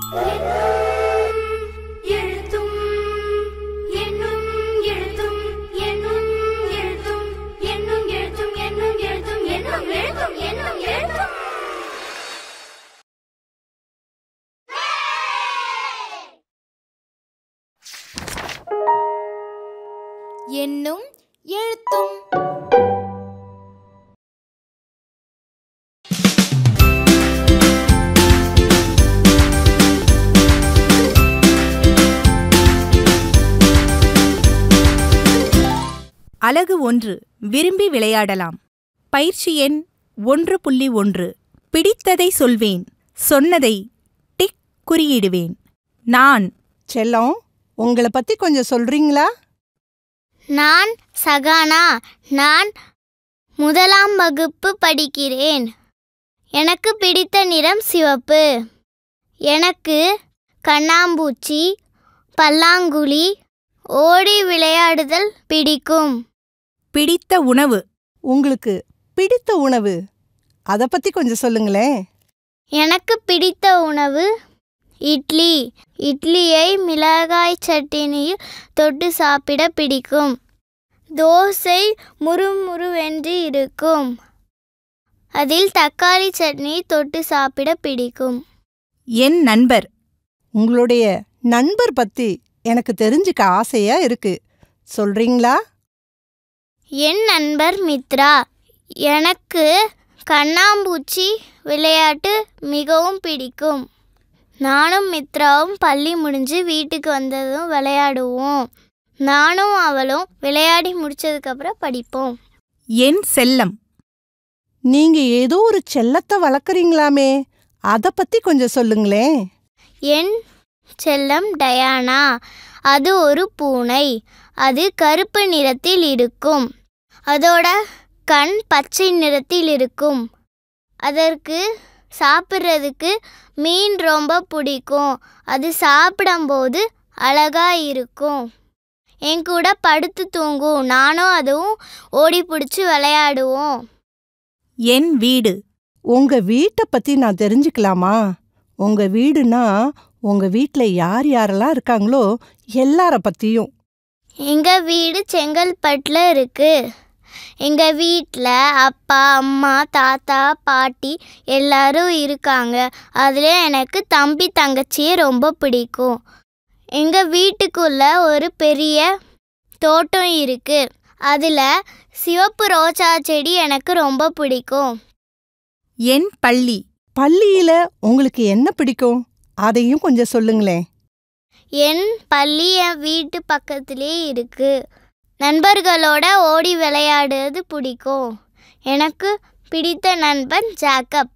எண்ணும் எழுத்தும். அலகு 1. விரும்பி விளையாடலாம். பயிற்சி எண் 1.1. பிடித்ததை சொல்வேன், சொன்னதை டிக் குறியிடுவேன். நான். செல்லம், உங்களை பத்தி கொஞ்சம் சொல்றீங்களா? நான் சகானா. நான் முதலாம் வகுப்பு படிக்கிறேன். எனக்கு பிடித்த நிறம் சிவப்பு. எனக்கு கண்ணாம்பூச்சி, பல்லாங்குழி, ஓடி விளையாடுதல் பிடிக்கும். பிடித்த உணவு. உங்களுக்கு பிடித்த உணவு, அதை பத்தி கொஞ்சம் சொல்லுங்களேன். எனக்கு பிடித்த உணவு இட்லி. இட்லியை மிளகாய் சட்னியில் தொட்டு சாப்பிட பிடிக்கும். தோசை முறுமுறுவென்று இருக்கும். அதில் தக்காளி சட்னி தொட்டு சாப்பிட பிடிக்கும். என் நண்பர். உங்களுடைய நண்பர் பத்தி எனக்கு தெரிஞ்சுக்க ஆசையா இருக்கு, சொல்றீங்களா? என் நண்பர் மித்ரா. எனக்கு கண்ணாம்பூச்சி விளையாட்டு மிகவும் பிடிக்கும். நானும் மித்ராவும் பள்ளி முடிஞ்சு வீட்டுக்கு வந்ததும் விளையாடுவோம். நானும் அவளும் விளையாடி முடிச்சதுக்கப்புறம் படிப்போம். என் செல்லம். நீங்க ஏதோ ஒரு செல்லத்தை வளர்க்குறீங்களாமே, அதை பத்தி கொஞ்சம் சொல்லுங்களேன். என் செல்லம் டயானா. அது ஒரு பூனை. அது கருப்பு நிறத்தில் இருக்கும். அதோட கண் பச்சை நிறத்தில் இருக்கும். அதற்கு சாப்பிட்றதுக்கு மீன் ரொம்ப பிடிக்கும். அது சாப்பிடும்போது அழகா இருக்கும். என் கூட படுத்து தூங்கும். நானும் அதுவும் ஓடி பிடிச்சி விளையாடுவோம். என் வீடு. உங்க வீட்டை பத்தி நான் தெரிஞ்சுக்கலாமா? உங்க வீடுனா உங்க வீட்டில் யார் யாரெல்லாம் இருக்காங்களோ எல்லார பத்தியும். எங்கள் வீடு செங்கல்பட்டில் இருக்கு. எங்கள் வீட்டில் அப்பா, அம்மா, தாத்தா, பாட்டி எல்லாரும் இருக்காங்க. அதில் எனக்கு தம்பி தங்கச்சியை ரொம்ப பிடிக்கும். எங்கள் வீட்டுக்குள்ள ஒரு பெரிய தோட்டம் இருக்கு. அதில் சிவப்பு ரோஜா செடி எனக்கு ரொம்ப பிடிக்கும். என் பள்ளி. பள்ளியில உங்களுக்கு என்ன பிடிக்கும், அதையும் கொஞ்சம் சொல்லுங்களேன். என் பள்ளி என் வீட்டு பக்கத்திலே இருக்கு. நண்பர்களோட ஓடி விளையாடுறது பிடிக்கும். எனக்கு பிடித்த நண்பன் ஜாக்கப்.